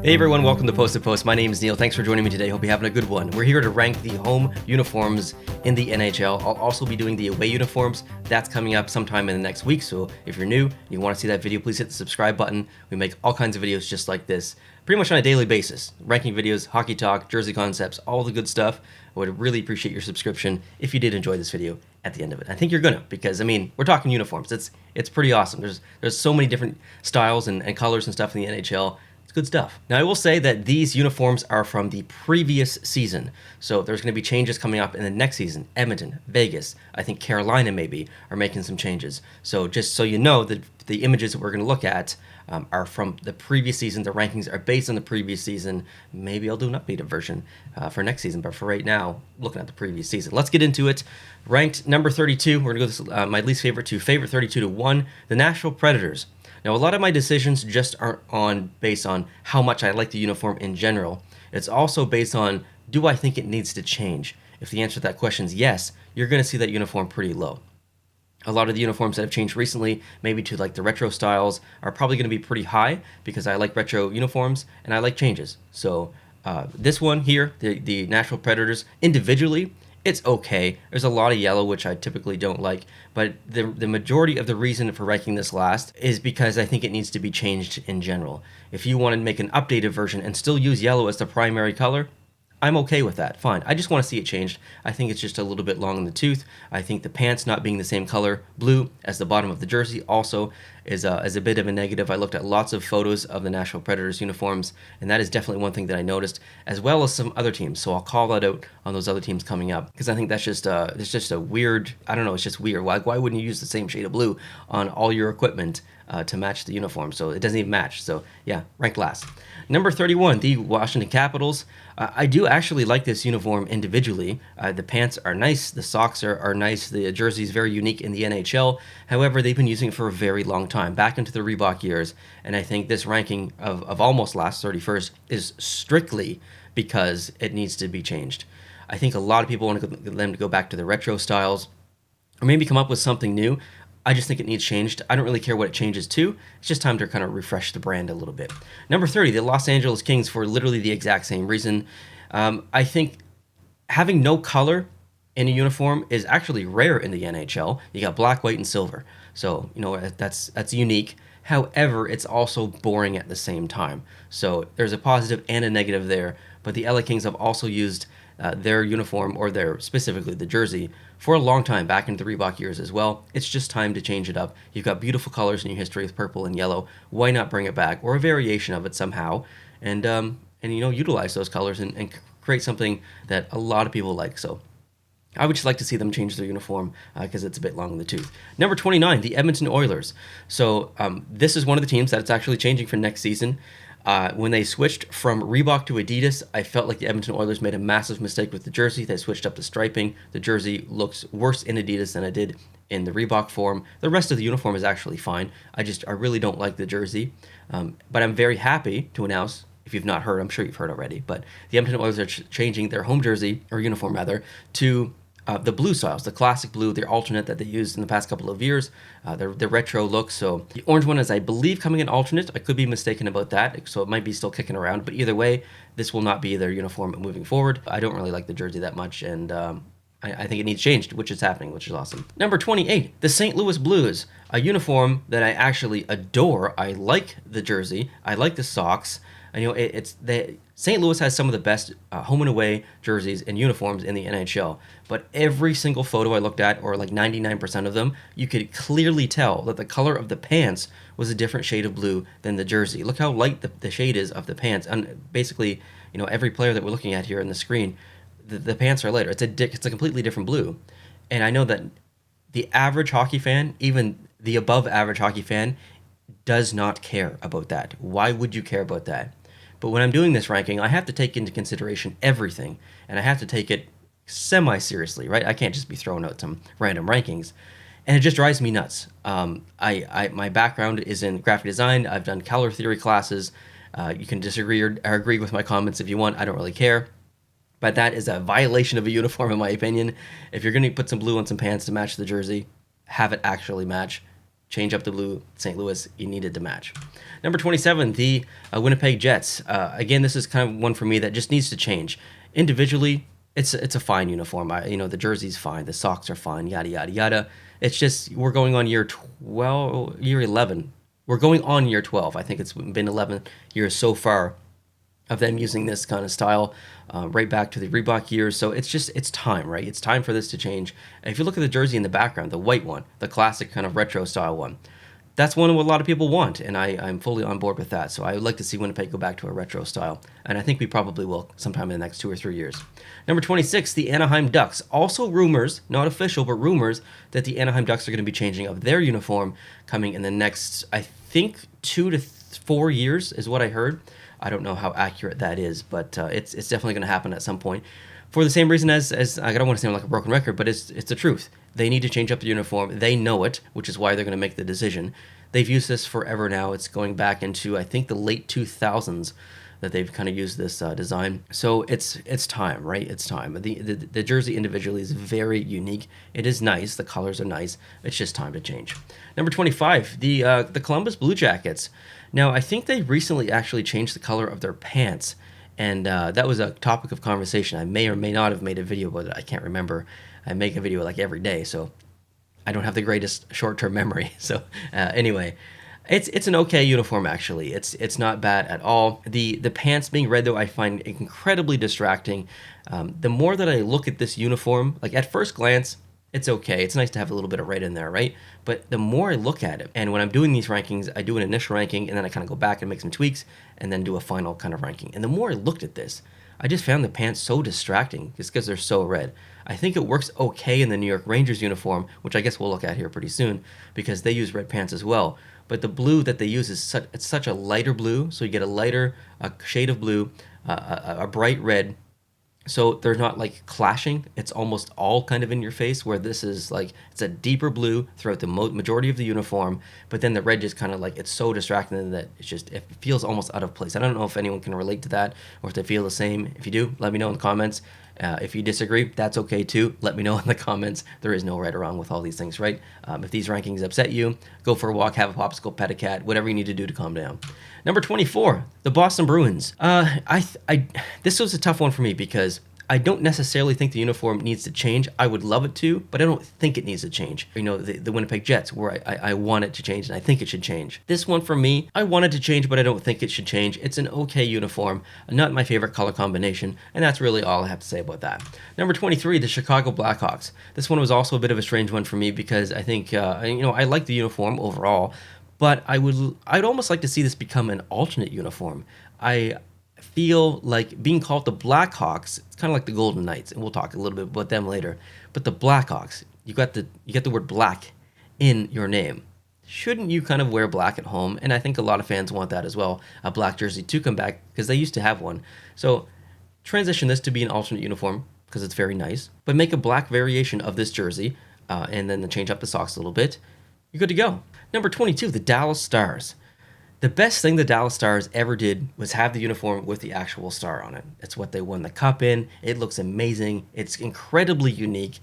Hey everyone, welcome to Post to Post. My name is Neil. Thanks for joining me today. Hope you're having a good one. We're here to rank the home uniforms in the NHL. I'll also be doing the away uniforms. That's coming up sometime in the next week. So if you're new and you want to see that video, please hit the subscribe button. We make all kinds of videos just like this, pretty much on a daily basis. Ranking videos, hockey talk, jersey concepts, all the good stuff. I would really appreciate your subscription if you did enjoy this video at the end of it. I think you're gonna, because I mean, we're talking uniforms. It's pretty awesome. There's so many different styles and colors and stuff in the NHL. Good stuff. Now, I will say that these uniforms are from the previous season, so there's going to be changes coming up in the next season. Edmonton, Vegas, I think Carolina maybe are making some changes. So just so you know, the images that we're going to look at are from the previous season. The rankings are based on the previous season. Maybe I'll do an updated version for next season, but for right now, looking at the previous season. Let's get into it. Ranked number 32, we're going to go this, my least favorite to favorite 32 to 1, the Nashville Predators. Now, a lot of my decisions just aren't based on how much I like the uniform in general. It's also based on, do I think it needs to change? If the answer to that question is yes, you're going to see that uniform pretty low. A lot of the uniforms that have changed recently, maybe to like the retro styles, are probably going to be pretty high because I like retro uniforms and I like changes. So this one here, the Nashville Predators, individually, it's okay. There's a lot of yellow, which I typically don't like, but the majority of the reason for ranking this last is because I think it needs to be changed in general. If you want to make an updated version and still use yellow as the primary color, I'm okay with that, fine. I just want to see it changed. I think it's just a little bit long in the tooth. I think the pants not being the same color, blue, as the bottom of the jersey also is a bit of a negative. I looked at lots of photos of the Nashville Predators uniforms, and that is definitely one thing that I noticed, as well as some other teams. So I'll call that out on those other teams coming up, because I think that's just it's just a weird, I don't know, it's just weird. Why wouldn't you use the same shade of blue on all your equipment to match the uniform? So it doesn't even match. So yeah, ranked last. Number 31, the Washington Capitals. I do actually like this uniform individually. The pants are nice, the socks are nice, the jersey is very unique in the NHL. However, they've been using it for a very long time, back into the Reebok years, and I think this ranking of almost last, 31st, is strictly because it needs to be changed. I think a lot of people want them to go back to the retro styles, or maybe come up with something new. I just think it needs changed. I don't really care what it changes to. It's just time to kind of refresh the brand a little bit. Number 30, the Los Angeles Kings, for literally the exact same reason. I think having no color in a uniform is actually rare in the NHL. You got black, white, and silver. So, you know, that's unique. However, it's also boring at the same time. So there's a positive and a negative there. But the LA Kings have also used their uniform, or specifically the jersey, for a long time, back into the Reebok years as well. It's just time to change it up. You've got beautiful colors in your history with purple and yellow. Why not bring it back, or a variation of it somehow, and you know, utilize those colors and create something that a lot of people like. So I would just like to see them change their uniform because it's a bit long in the tooth. Number 29, the Edmonton Oilers. So this is one of the teams that it's actually changing for next season. When they switched from Reebok to Adidas, I felt like the Edmonton Oilers made a massive mistake with the jersey. They switched up the striping. The jersey looks worse in Adidas than it did in the Reebok form. The rest of the uniform is actually fine. I really don't like the jersey. But I'm very happy to announce, if you've not heard, I'm sure you've heard already, but the Edmonton Oilers are changing their home jersey, or uniform rather, to the blue styles, the classic blue, their alternate that they used in the past couple of years, the retro look. So the orange one is, I believe, coming in alternate. I could be mistaken about that, so it might be still kicking around. But either way, this will not be their uniform moving forward. I don't really like the jersey that much, and I think it needs changed, which is happening, which is awesome. Number 28, the St. Louis Blues, a uniform that I actually adore. I like the jersey. I like the socks. You know, St. Louis has some of the best home and away jerseys and uniforms in the NHL, but every single photo I looked at, or like 99% of them, you could clearly tell that the color of the pants was a different shade of blue than the jersey. Look how light the shade is of the pants, and basically, you know, every player that we're looking at here on the screen, the pants are lighter. It's a completely different blue, and I know that the average hockey fan, even the above average hockey fan, does not care about that. Why would you care about that? But when I'm doing this ranking, I have to take into consideration everything, and I have to take it semi-seriously, right? I can't just be throwing out some random rankings, and it just drives me nuts. My background is in graphic design. I've done color theory classes. You can disagree or agree with my comments if you want. I don't really care. But that is a violation of a uniform, in my opinion. If you're going to put some blue on some pants to match the jersey, have it actually match. change up the blue. St. Louis, you needed to match. Number 27, the Winnipeg Jets. Again, this is kind of one for me that just needs to change. Individually, it's a fine uniform. The jersey's fine, the socks are fine, yada yada yada. It's just we're going on year 11. We're going on year 12. I think it's been 11 years so far of them using this kind of style, right back to the Reebok years. So it's time, right? It's time for this to change. And if you look at the jersey in the background, the white one, the classic kind of retro style one, that's one what a lot of people want, and I'm fully on board with that. So I would like to see Winnipeg go back to a retro style, and I think we probably will sometime in the next 2 or 3 years. Number 26, the Anaheim Ducks. Also rumors, not official, but rumors that the Anaheim Ducks are going to be changing up their uniform coming in the next, I think, 2 to 4 years is what I heard. I don't know how accurate that is, but it's definitely going to happen at some point. For the same reason as I don't want to sound like a broken record, but it's the truth. They need to change up the uniform. They know it, which is why they're going to make the decision. They've used this forever now. It's going back into, I think, the late 2000s that they've kind of used this design. So it's time, right? It's time. The jersey individually is very unique. It is nice. The colors are nice. It's just time to change. Number 25, the Columbus Blue Jackets. Now, I think they recently actually changed the color of their pants, and that was a topic of conversation. I may or may not have made a video about it. I can't remember. I make a video like every day, so I don't have the greatest short-term memory. So anyway, it's an okay uniform actually. It's not bad at all. The pants being red though I find incredibly distracting. The more that I look at this uniform, like at first glance, it's okay. It's nice to have a little bit of red in there, right? But the more I look at it, and when I'm doing these rankings, I do an initial ranking, and then I kind of go back and make some tweaks, and then do a final kind of ranking. And the more I looked at this, I just found the pants so distracting just because they're so red. I think it works okay in the New York Rangers uniform, which I guess we'll look at here pretty soon, because they use red pants as well. But the blue that they use is such a lighter blue, so you get a lighter shade of blue, a bright red. So they're not like clashing. It's almost all kind of in your face, where this is like, it's a deeper blue throughout the majority of the uniform, but then the red just kind of like, it's so distracting that it feels almost out of place. I don't know if anyone can relate to that or if they feel the same. If you do, let me know in the comments. If you disagree, that's okay too. Let me know in the comments. There is no right or wrong with all these things, right? If these rankings upset you, go for a walk, have a popsicle, pet a cat, whatever you need to do to calm down. Number 24, the Boston Bruins. This was a tough one for me because I don't necessarily think the uniform needs to change. I would love it to, but I don't think it needs to change. The Winnipeg Jets, where I want it to change, and I think it should change. This one for me, I want it to change, but I don't think it should change. It's an okay uniform, not my favorite color combination, and that's really all I have to say about that. Number 23, the Chicago Blackhawks. This one was also a bit of a strange one for me because I think, I like the uniform overall, but I'd almost like to see this become an alternate uniform. I feel like being called the Blackhawks, it's kind of like the Golden Knights, and we'll talk a little bit about them later. But the Blackhawks, you got the word black in your name. Shouldn't you kind of wear black at home? And I think a lot of fans want that as well, a black jersey to come back because they used to have one. So transition this to be an alternate uniform because it's very nice, but make a black variation of this jersey, and then change up the socks a little bit. You're good to go. Number 22, the Dallas Stars. The best thing the Dallas Stars ever did was have the uniform with the actual star on it. It's what they won the cup in. It looks amazing. It's incredibly unique.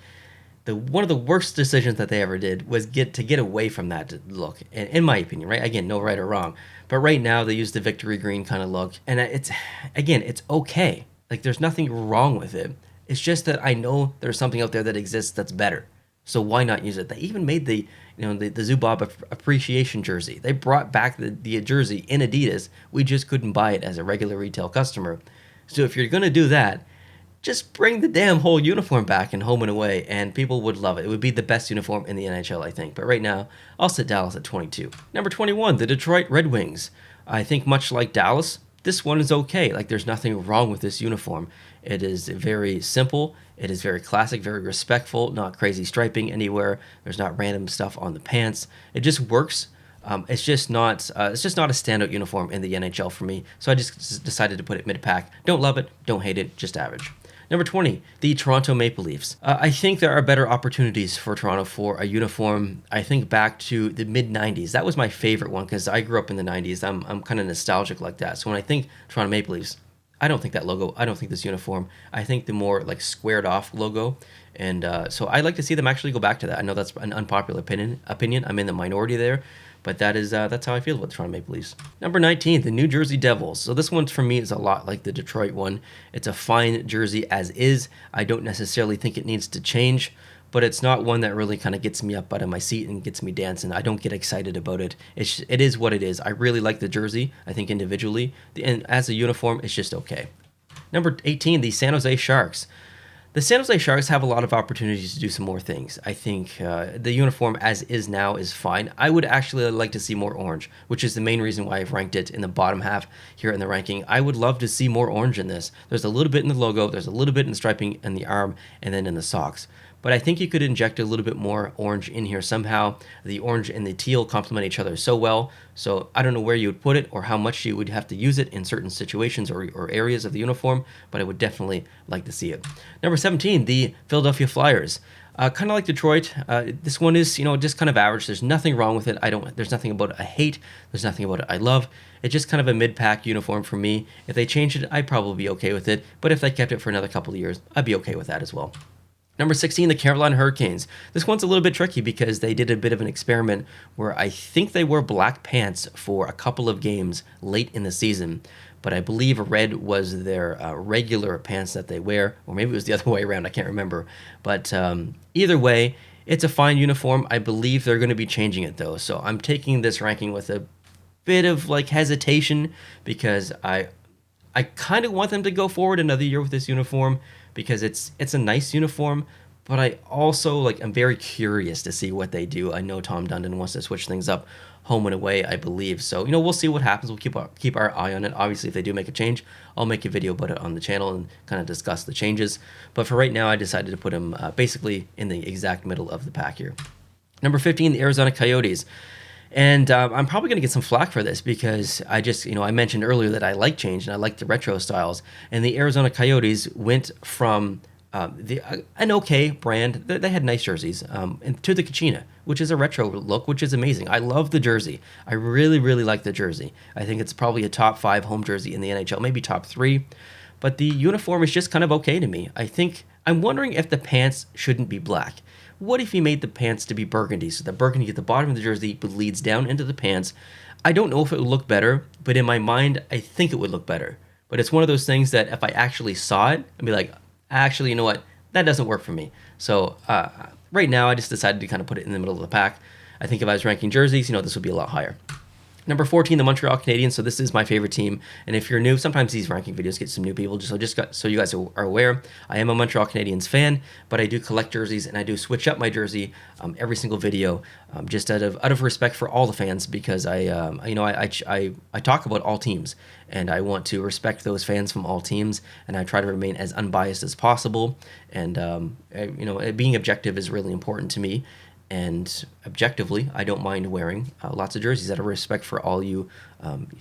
One of the worst decisions that they ever did was get away from that look, in my opinion, right? Again, no right or wrong. But right now, they use the victory green kind of look. And it's okay. Like, there's nothing wrong with it. It's just that I know there's something out there that exists that's better. So why not use it? They even made the Zubov appreciation jersey. They brought back the jersey in Adidas. We just couldn't buy it as a regular retail customer. So if you're going to do that, just bring the damn whole uniform back in home and away, and people would love it. It would be the best uniform in the NHL, I think. But right now, I'll set Dallas at 22. Number 21, the Detroit Red Wings. I think much like Dallas, this one is okay. Like, there's nothing wrong with this uniform. It is very simple. It is very classic, very respectful, not crazy striping anywhere. There's not random stuff on the pants. It just works. It's just not a standout uniform in the NHL for me. So I just decided to put it mid-pack. Don't love it, don't hate it, just average. Number 20, the Toronto Maple Leafs. I think there are better opportunities for Toronto for a uniform. I think back to the mid-90s. That was my favorite one because I grew up in the 90s. I'm kind of nostalgic like that. So when I think Toronto Maple Leafs, I don't think that logo, I don't think this uniform, I think the more like squared off logo. And so I'd like to see them actually go back to that. I know that's an unpopular opinion. I'm in the minority there, but that's how I feel about the Toronto Maple Leafs. Number 19, the New Jersey Devils. So this one for me is a lot like the Detroit one. It's a fine jersey as is. I don't necessarily think it needs to change, but it's not one that really kind of gets me up out of my seat and gets me dancing. I don't get excited about it. It is what it is. I really like the jersey, I think individually, and as a uniform, it's just okay. Number 18, the San Jose Sharks. The San Jose Sharks have a lot of opportunities to do some more things. I think the uniform as is now is fine. I would actually like to see more orange, which is the main reason why I've ranked it in the bottom half here in the ranking. I would love to see more orange in this. There's a little bit in the logo, there's a little bit in the striping in the arm, and then in the socks. But I think you could inject a little bit more orange in here somehow. The orange and the teal complement each other so well. So I don't know where you would put it or how much you would have to use it in certain situations or areas of the uniform, but I would definitely like to see it. Number 17, the Philadelphia Flyers. Kind of like Detroit, this one is, just kind of average. There's nothing wrong with it. There's nothing about it I hate. There's nothing about it I love. It's just kind of a mid-pack uniform for me. If they changed it, I'd probably be okay with it. But if they kept it for another couple of years, I'd be okay with that as well. Number 16, the Carolina Hurricanes. This one's a little bit tricky because they did a bit of an experiment where I think they wore black pants for a couple of games late in the season, but I believe red was their regular pants that they wear, or maybe it was the other way around, I can't remember. But either way, it's a fine uniform. I believe they're going to be changing it though, so I'm taking this ranking with a bit of hesitation because I kind of want them to go forward another year with this uniform, because it's a nice uniform, but I also I'm very curious to see what they do. I know Tom Dundon wants to switch things up home and away, I believe. So, we'll see what happens. We'll keep our eye on it. Obviously, if they do make a change, I'll make a video about it on the channel and kind of discuss the changes. But for right now, I decided to put them basically in the exact middle of the pack here. Number 15, the Arizona Coyotes. And I'm probably going to get some flack for this because I mentioned earlier that I like change and I like the retro styles. And the Arizona Coyotes went from an okay brand, they had nice jerseys, and to the Kachina, which is a retro look, which is amazing. I love the jersey. I really, really like the jersey. I think it's probably a top 5 home jersey in the NHL, maybe top 3. But the uniform is just kind of okay to me. I'm wondering if the pants shouldn't be black. What if you made the pants to be burgundy, so the burgundy at the bottom of the jersey bleeds down into the pants? I don't know if it would look better, but in my mind, I think it would look better. But it's one of those things that if I actually saw it, I'd be like, actually, you know what? That doesn't work for me. So right now, I just decided to kind of put it in the middle of the pack. I think if I was ranking jerseys, this would be a lot higher. Number 14, the Montreal Canadiens. So this is my favorite team. And if you're new, sometimes these ranking videos get some new people. So you guys are aware, I am a Montreal Canadiens fan, but I do collect jerseys and I do switch up my jersey every single video, just out of respect for all the fans, because I talk about all teams and I want to respect those fans from all teams, and I try to remain as unbiased as possible. And being objective is really important to me. And objectively, I don't mind wearing lots of jerseys out of respect for all you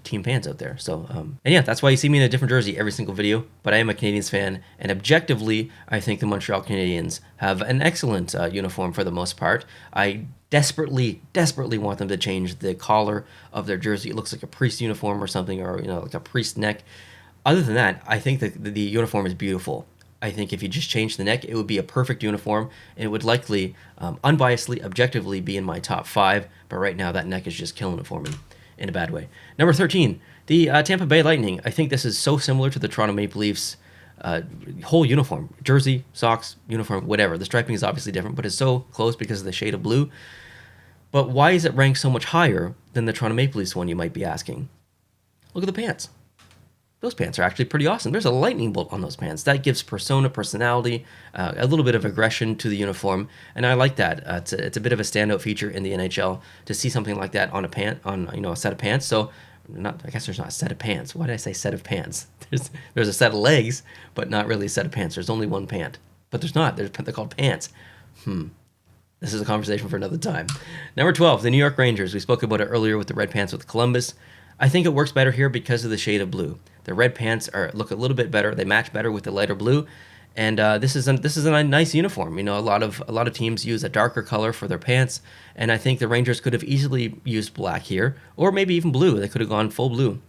team fans out there. So, and yeah, that's why you see me in a different jersey every single video. But I am a Canadiens fan, and objectively, I think the Montreal Canadiens have an excellent uniform for the most part. I desperately want them to change the collar of their jersey. It looks like a priest uniform or something, or like a priest neck. Other than that, I think that the uniform is beautiful. I think if you just change the neck, it would be a perfect uniform, and it would likely, unbiasedly, objectively, be in my top 5. But right now, that neck is just killing it for me in a bad way. Number 13, the Tampa Bay Lightning. I think this is so similar to the Toronto Maple Leafs whole uniform. Jersey, socks, uniform, whatever. The striping is obviously different, but it's so close because of the shade of blue. But why is it ranked so much higher than the Toronto Maple Leafs one, you might be asking? Look at the pants. Those pants are actually pretty awesome. There's a lightning bolt on those pants. That gives personality, a little bit of aggression to the uniform, and I like that. It's a bit of a standout feature in the NHL to see something like that on a set of pants. So, I guess there's not a set of pants. Why did I say set of pants? There's a set of legs, but not really a set of pants. There's only one pant, but there's not. They're called pants. This is a conversation for another time. Number 12, the New York Rangers. We spoke about it earlier with the red pants with Columbus. I think it works better here because of the shade of blue. The red pants look a little bit better. They match better with the lighter blue, and this is a nice uniform. A lot of teams use a darker color for their pants, and I think the Rangers could have easily used black here, or maybe even blue. They could have gone full blue.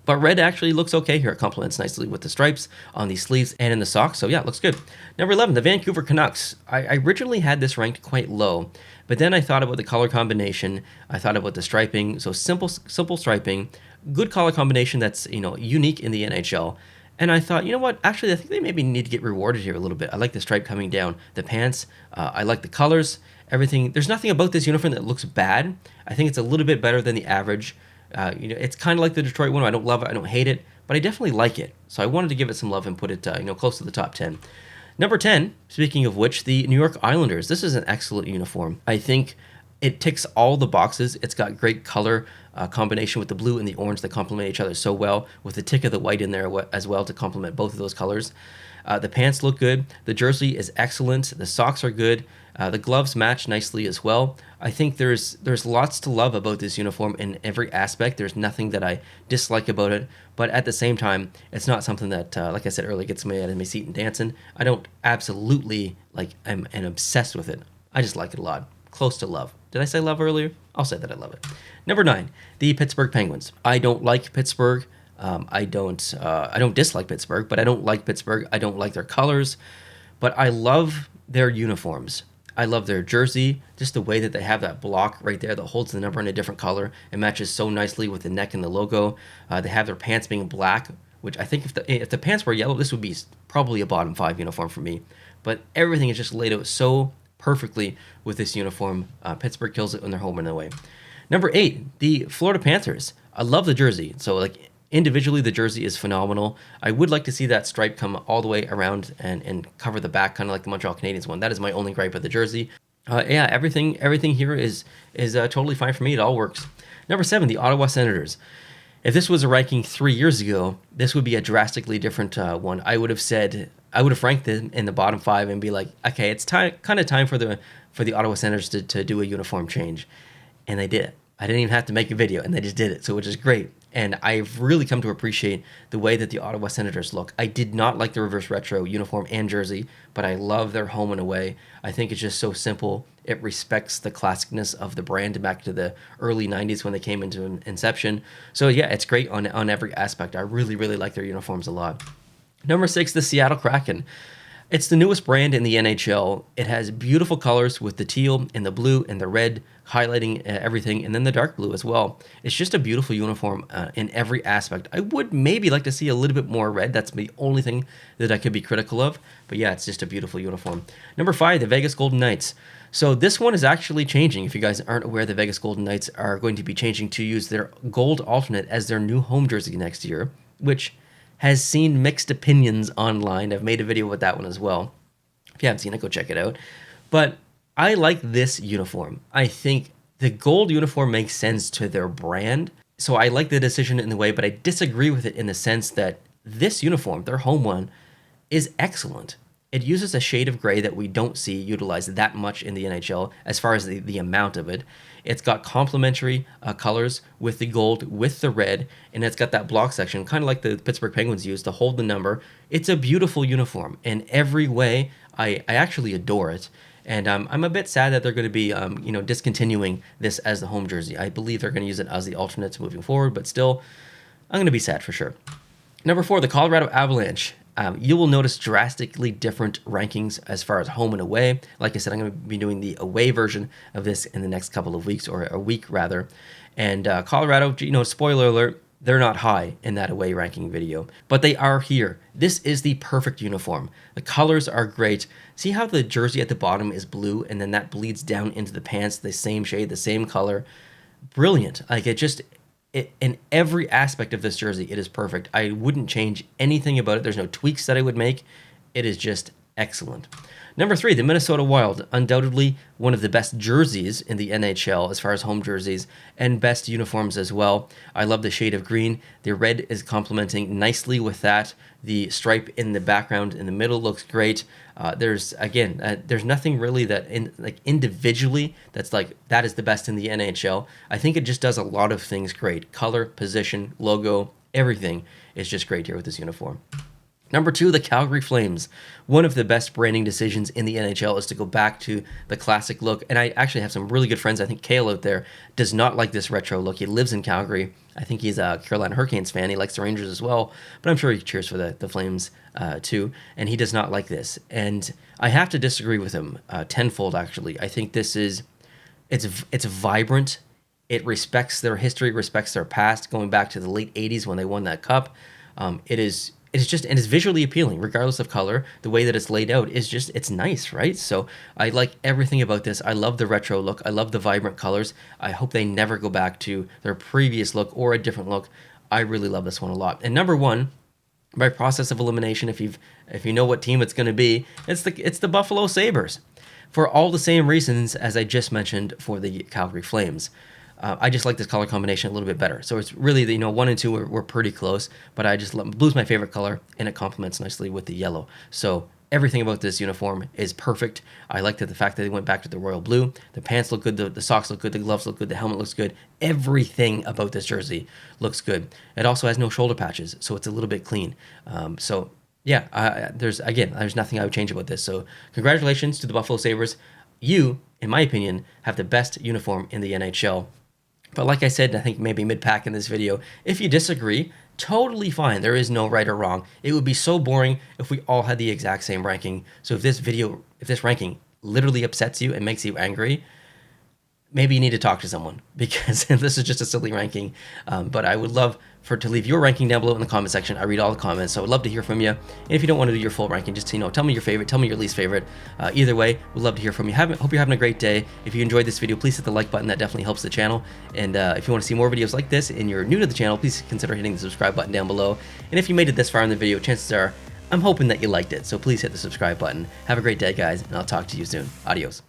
But red actually looks okay here. It complements nicely with the stripes on the sleeves and in the socks. So yeah, it looks good. Number 11, the Vancouver Canucks. I originally had this ranked quite low, but then I thought about the color combination. I thought about the striping. So simple striping, good color combination that's, unique in the NHL. And I thought, you know what? Actually, I think they maybe need to get rewarded here a little bit. I like the stripe coming down the pants. I like the colors, everything. There's nothing about this uniform that looks bad. I think it's a little bit better than the average. It's kind of like the Detroit one. I don't love it. I don't hate it, but I definitely like it. So I wanted to give it some love and put it, close to the top 10. Number 10, speaking of which, the New York Islanders. This is an excellent uniform. I think it ticks all the boxes. It's got great color combination with the blue and the orange that complement each other so well, with the tick of the white in there as well to complement both of those colors. The pants look good. The jersey is excellent. The socks are good. The gloves match nicely as well. I think there's lots to love about this uniform in every aspect. There's nothing that I dislike about it, but at the same time, it's not something that, like I said earlier, gets me out of my seat and dancing. I don't absolutely I'm obsessed with it. I just like it a lot. Close to love. Did I say love earlier? I'll say that I love it. Number 9, the Pittsburgh Penguins. I don't like Pittsburgh. I don't dislike Pittsburgh, but I don't like Pittsburgh. I don't like their colors, but I love their uniforms. I love their jersey, just the way that they have that block right there that holds the number in a different color. It matches so nicely with the neck and the logo. They have their pants being black, which I think if the pants were yellow, this would be probably a bottom 5 uniform for me. But everything is just laid out so perfectly with this uniform. Pittsburgh kills it when they're home and away. Number 8, the Florida Panthers. I love the jersey. So individually, the jersey is phenomenal. I would like to see that stripe come all the way around and cover the back, kind of like the Montreal Canadiens one. That is my only gripe with the jersey. Everything here is totally fine for me. It all works. Number 7, the Ottawa Senators. If this was a ranking 3 years ago, this would be a drastically different one. I would have ranked them in the bottom 5 and be like, okay, it's time for the Ottawa Senators to do a uniform change, and they did it. I didn't even have to make a video, and they just did it, so which is great. And I've really come to appreciate the way that the Ottawa Senators look. I did not like the reverse retro uniform and jersey, but I love their home and away. I think it's just so simple. It respects the classicness of the brand back to the early 90s when they came into inception. So yeah, it's great on every aspect. I really, really like their uniforms a lot. Number 6, the Seattle Kraken. It's the newest brand in the NHL. It has beautiful colors with the teal and the blue and the red highlighting everything, and then the dark blue as well. It's just a beautiful uniform in every aspect. I would maybe like to see a little bit more red. That's the only thing that I could be critical of. But yeah, it's just a beautiful uniform. Number 5, the Vegas Golden Knights. So this one is actually changing. If you guys aren't aware, the Vegas Golden Knights are going to be changing to use their gold alternate as their new home jersey next year, which has seen mixed opinions online. I've made a video with that one as well. If you haven't seen it, go check it out. But I like this uniform. I think the gold uniform makes sense to their brand. So I like the decision in the way, but I disagree with it in the sense that this uniform, their home one, is excellent. It uses a shade of gray that we don't see utilized that much in the NHL as far as the amount of it. It's got complementary colors with the gold, with the red, and it's got that block section, kind of like the Pittsburgh Penguins use to hold the number. It's a beautiful uniform. In every way, I actually adore it. And I'm a bit sad that they're going to be discontinuing this as the home jersey. I believe they're going to use it as the alternates moving forward, but still, I'm going to be sad for sure. Number 4, the Colorado Avalanche. You will notice drastically different rankings as far as home and away. Like I said, I'm going to be doing the away version of this in the next couple of weeks, or a week rather. And Colorado, spoiler alert, they're not high in that away ranking video, but they are here. This is the perfect uniform. The colors are great. See how the jersey at the bottom is blue and then that bleeds down into the pants, the same shade, the same color. Brilliant. In every aspect of this jersey, it is perfect. I wouldn't change anything about it. There's no tweaks that I would make. It is just excellent. Number 3, the Minnesota Wild. Undoubtedly one of the best jerseys in the NHL as far as home jerseys, and best uniforms as well. I love the shade of green. The red is complementing nicely with that. The stripe in the background in the middle looks great. There's nothing really that individually that's like that is the best in the NHL. I think it just does a lot of things great. Color, position, logo, everything is just great here with this uniform. Number 2, the Calgary Flames. One of the best branding decisions in the NHL is to go back to the classic look. And I actually have some really good friends. I think Kale out there does not like this retro look. He lives in Calgary. I think he's a Carolina Hurricanes fan. He likes the Rangers as well, but I'm sure he cheers for the Flames too. And he does not like this. And I have to disagree with him tenfold, actually. I think this is, it's vibrant. It respects their history, respects their past, going back to the late 80s when they won that cup. It's just, and it's visually appealing, regardless of color. The way that it's laid out is just, it's nice, right? So I like everything about this. I love the retro look. I love the vibrant colors. I hope they never go back to their previous look or a different look. I really love this one a lot. And number one, by process of elimination, if you know what team it's going to be, it's the Buffalo Sabres, for all the same reasons as I just mentioned for the Calgary Flames. I just like this color combination a little bit better. So it's really, 1 and 2 were pretty close, but I just love, blue's my favorite color, and it complements nicely with the yellow. So everything about this uniform is perfect. I liked the fact that they went back to the royal blue. The pants look good, the socks look good, the gloves look good, the helmet looks good. Everything about this jersey looks good. It also has no shoulder patches, so it's a little bit clean. There's nothing I would change about this. So congratulations to the Buffalo Sabres. You, in my opinion, have the best uniform in the NHL. But like I said, I think maybe mid-pack in this video, if you disagree, totally fine. There is no right or wrong. It would be so boring if we all had the exact same ranking. So if this ranking literally upsets you and makes you angry, maybe you need to talk to someone, because this is just a silly ranking. But I would love to leave your ranking down below in the comment section. I read all the comments, so I would love to hear from you. And if you don't want to do your full ranking, just tell me your favorite, tell me your least favorite. Either way, we'd love to hear from you. Hope you're having a great day. If you enjoyed this video, please hit the like button. That definitely helps the channel. And if you want to see more videos like this and you're new to the channel, please consider hitting the subscribe button down below. And if you made it this far in the video, chances are I'm hoping that you liked it. So please hit the subscribe button. Have a great day, guys, and I'll talk to you soon. Adios.